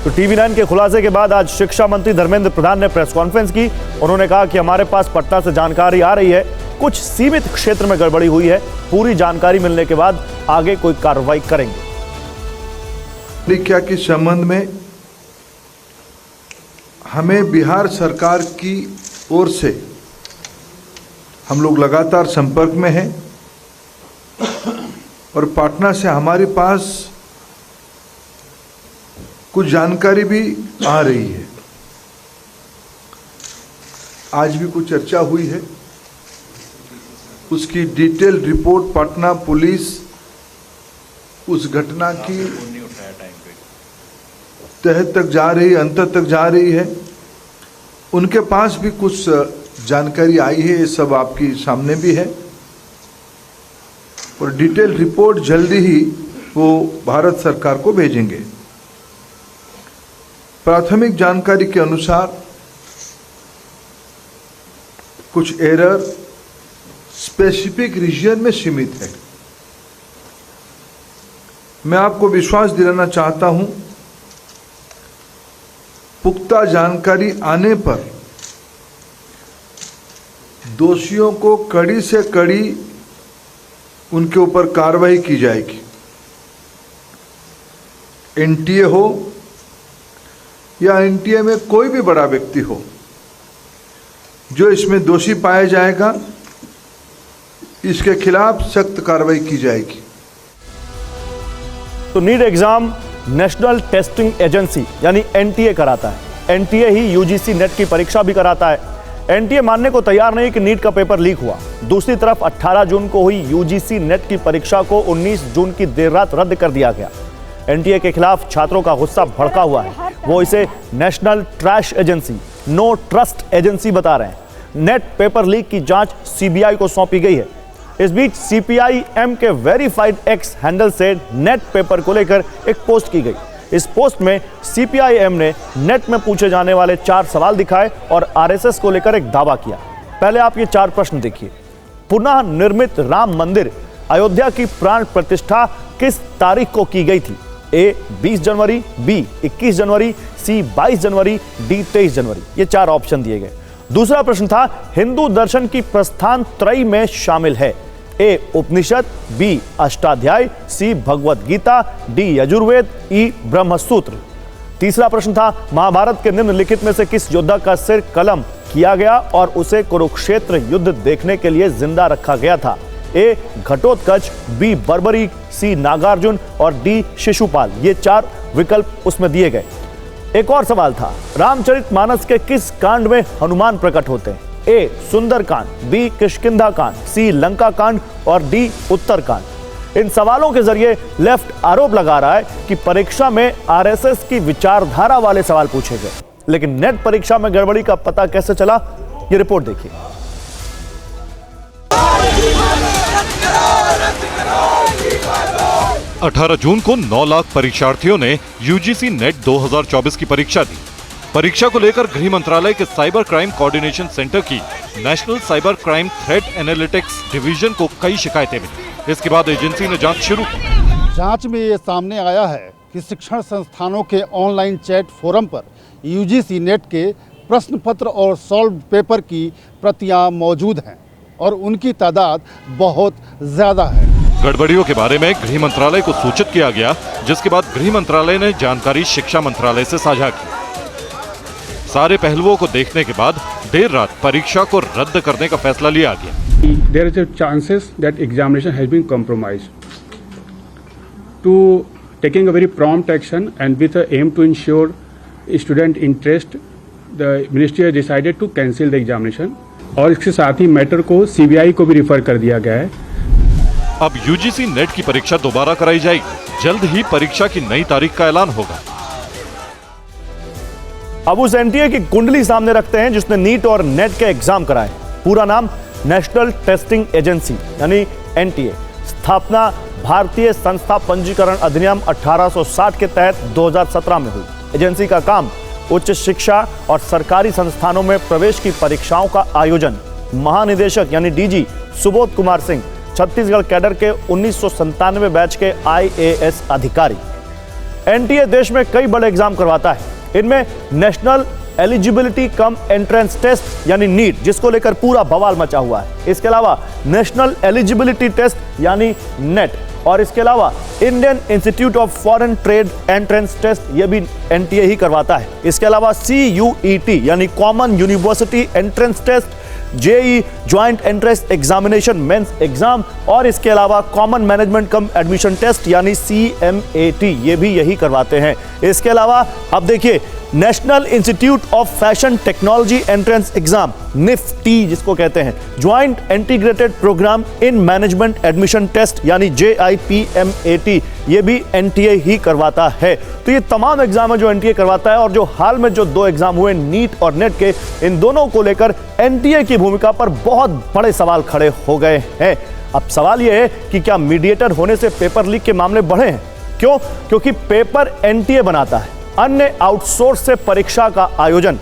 तो TV9 के खुलासे के बाद आज शिक्षा मंत्री धर्मेंद्र प्रधान ने प्रेस कॉन्फ्रेंस की। उन्होंने कहा कि हमारे पास पटना से जानकारी आ रही है, कुछ सीमित क्षेत्र में गड़बड़ी हुई है, पूरी जानकारी मिलने के बाद आगे कोई कार्रवाई करेंगे। परीक्षा के संबंध में हमें बिहार सरकार की ओर से हम लोग लगातार संपर्क में हैं और पटना से हमारे पास कुछ जानकारी भी आ रही है। आज भी कुछ चर्चा हुई है, उसकी डिटेल रिपोर्ट पटना पुलिस उस घटना की तह तक जा रही है, अंत तक जा रही है। उनके पास भी कुछ जानकारी आई है, ये सब आपके सामने भी है और डिटेल रिपोर्ट जल्दी ही वो भारत सरकार को भेजेंगे। प्राथमिक जानकारी के अनुसार कुछ एरर स्पेसिफिक रीजन में सीमित है। मैं आपको विश्वास दिलाना चाहता हूं, पुख्ता जानकारी आने पर दोषियों को कड़ी से कड़ी उनके ऊपर कार्रवाई की जाएगी। एनटीए हो या एनटीए में कोई भी बड़ा व्यक्ति हो, जो इसमें दोषी पाया जाएगा, इसके खिलाफ सख्त कार्रवाई की जाएगी। तो NEET exam National Testing Agency यानी एनटीए कराता है। एनटीए ही यूजीसी नेट की परीक्षा भी कराता है। एनटीए मानने को तैयार नहीं कि नीट का पेपर लीक हुआ। दूसरी तरफ 18 जून को हुई यूजीसी नेट की परीक्षा को 19 जून की देर रात रद्द कर दिया गया। एनटीए के खिलाफ छात्रों का गुस्सा भड़का हुआ है। वो इसे National Trash Agency, no trust agency बता रहे हैं। नेट पेपर लीक की जांच सीबीआई को सौंपी गई है। इस बीच सीपीआई-एम के वेरीफाइड एक्स हैंडल से नेट पेपर को लेकर एक पोस्ट की गई। इस पोस्ट में सीपीआई-एम ने नेट में पूछे जाने वाले 4 सवाल दिखाए और आरएसएस को लेकर एक दावा किया। पहले आप ये 4 प्रश्न देखिए। पुनः निर्मित राम मंदिर अयोध्या की प्राण प्रतिष्ठा किस तारीख को की गई थी? ए 20 जनवरी, बी 21 जनवरी, सी 22 जनवरी, डी 23 जनवरी। ये 4 ऑप्शन दिए गए। दूसरा प्रश्न था, हिंदू दर्शन की प्रस्थान त्रयी में शामिल है? ए उपनिषद, बी अष्टाध्याय, सी भगवत गीता, डी यजुर्वेद, ई ब्रह्मसूत्र। तीसरा प्रश्न था, महाभारत के निम्नलिखित में से किस योद्धा का सिर कलम किया गया और उसे कुरुक्षेत्र युद्ध देखने के लिए जिंदा रखा गया था? ए घटोत्कच, बी बर्बरीक, सी नागार्जुन और डी शिशुपाल। ये 4 विकल्प उसमें दिए गए। एक और सवाल था, रामचरितमानस के किस कांड में हनुमान प्रकट होते हैं? ए सुंदर कांड, बी किष्किंधा कांड, सी लंका कांड और डी उत्तर कांड। इन सवालों के जरिए लेफ्ट आरोप लगा रहा है कि परीक्षा में आरएसएस की विचारधारा वाले सवाल पूछे गए। लेकिन नेट परीक्षा में गड़बड़ी का पता कैसे चला, ये रिपोर्ट देखिए। 18 जून को 9 लाख परीक्षार्थियों ने यूजीसी नेट 2024 की परीक्षा दी। परीक्षा को लेकर गृह मंत्रालय के साइबर क्राइम कोऑर्डिनेशन सेंटर की national cyber crime threat analytics division को कई शिकायतें मिली। इसके बाद एजेंसी ने जांच शुरू की। जांच में ये सामने आया है कि शिक्षण संस्थानों के ऑनलाइन चैट फोरम पर यूजीसी नेट के प्रश्न पत्र और सॉल्व पेपर की प्रतियां मौजूद हैं और उनकी तादाद बहुत ज्यादा है। गड़बड़ियों के बारे में गृह मंत्रालय को सूचित किया गया, जिसके बाद गृह मंत्रालय ने जानकारी शिक्षा मंत्रालय से साझा की। सारे पहलुओं को देखने के बाद देर रात परीक्षा को रद्द करने का फैसला लिया गया। There is a chances that examination has been compromised. To taking a very prompt action and with the aim to ensure student interest, the ministry has decided to cancel the examination. और इसके साथ ही matter को CBI को भी refer कर दिया गया है। अब यूजीसी नेट की परीक्षा दोबारा कराई जाएगी। जल्द ही परीक्षा की नई तारीख का ऐलान होगा। अब उस एनटीए की कुंडली सामने रखते हैं जिसने नीट और नेट के एग्जाम कराए। पूरा नाम नेशनल टेस्टिंग एजेंसी यानी एनटीए। स्थापना भारतीय संस्था पंजीकरण अधिनियम 1860 के तहत 2017 में हुई। एजेंसी का काम उच्च शिक्षा और सरकारी संस्थानों में प्रवेश की परीक्षाओं का आयोजन। महानिदेशक यानी डीजी सुबोध कुमार सिंह छत्तीसगढ़ कैडर के 1997 बैच के आईएएस अधिकारी। एनटीए देश में कई बड़े एग्जाम करवाता है। इनमें National Eligibility cum Entrance Test यानी नीट, जिसको लेकर पूरा बवाल मचा हुआ है। इसके अलावा नेशनल एलिजिबिलिटी टेस्ट यानी नेट, और इसके अलावा Indian Institute of Foreign Trade Entrance Test, ये भी एनटीए ही करवाता है। इसके अलावा CUET यानी Common University Entrance Test, JEE Joint Entrance Examination Mains exam, और इसके अलावा Common Management cum Admission Test यानी CMAT, ये भी यही करवाते हैं। इसके अलावा अब देखिए National Institute of Fashion Technology entrance exam NIFT जिसको कहते हैं, Joint Integrated Programme in Management Admission Test यानी JIPMAT, ये भी एनटीए ही करवाता है। तो ये तमाम एग्जाम है जो एनटीए करवाता है, और जो हाल में जो 2 एग्जाम हुए नीट और नेट के, इन दोनों को लेकर एनटीए की भूमिका पर बहुत बड़े सवाल खड़े हो गए हैं। अब सवाल यह है कि क्या मीडिएटर होने से पेपर लीक के मामले बढ़े हैं? क्यों? क्योंकि पेपर एनटीए बनाता है, अन्य आउटसोर्स से परीक्षा का आयोजन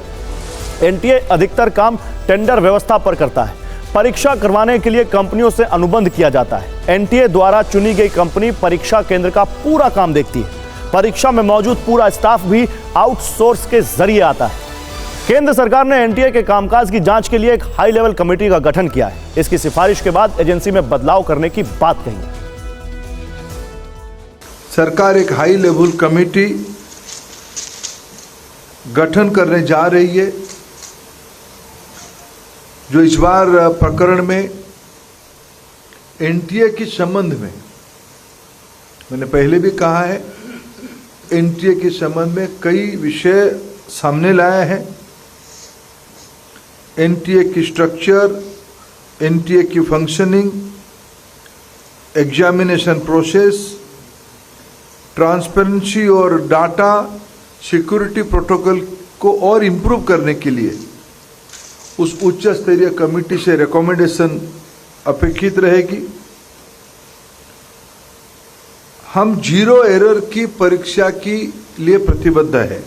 एनटीए अधिकतर काम टेंडर व्यवस्था पर करता है। परीक्षा करवाने के लिए कंपनियों से अनुबंध किया जाता है। एनटीए द्वारा चुनी गई कंपनी परीक्षा केंद्र का पूरा काम देखती है। परीक्षा में मौजूद पूरा स्टाफ भी आउटसोर्स के जरिए आता है। केंद्र सरकार ने एनटीए के कामकाज की जांच के लिए एक हाई लेवल कमेटी का गठन किया है। इसकी सिफारिश के बाद एजेंसी में बदलाव करने की बात कही है। सरकार एक हाई लेवल कमेटी गठन करने जा रही है, जो इस बार प्रकरण में एनटीए के संबंध में, मैंने पहले भी कहा है, एनटीए के संबंध में कई विषय सामने लाया है। एनटीए की स्ट्रक्चर, एनटीए की फंक्शनिंग, एग्जामिनेशन प्रोसेस, ट्रांसपेरेंसी और डाटा सिक्योरिटी प्रोटोकॉल को और इम्प्रूव करने के लिए उस उच्च स्तरीय कमेटी से रिकमेंडेशन अपेक्षित रहेगी। हम जीरो एरर की परीक्षा के लिए प्रतिबद्ध है।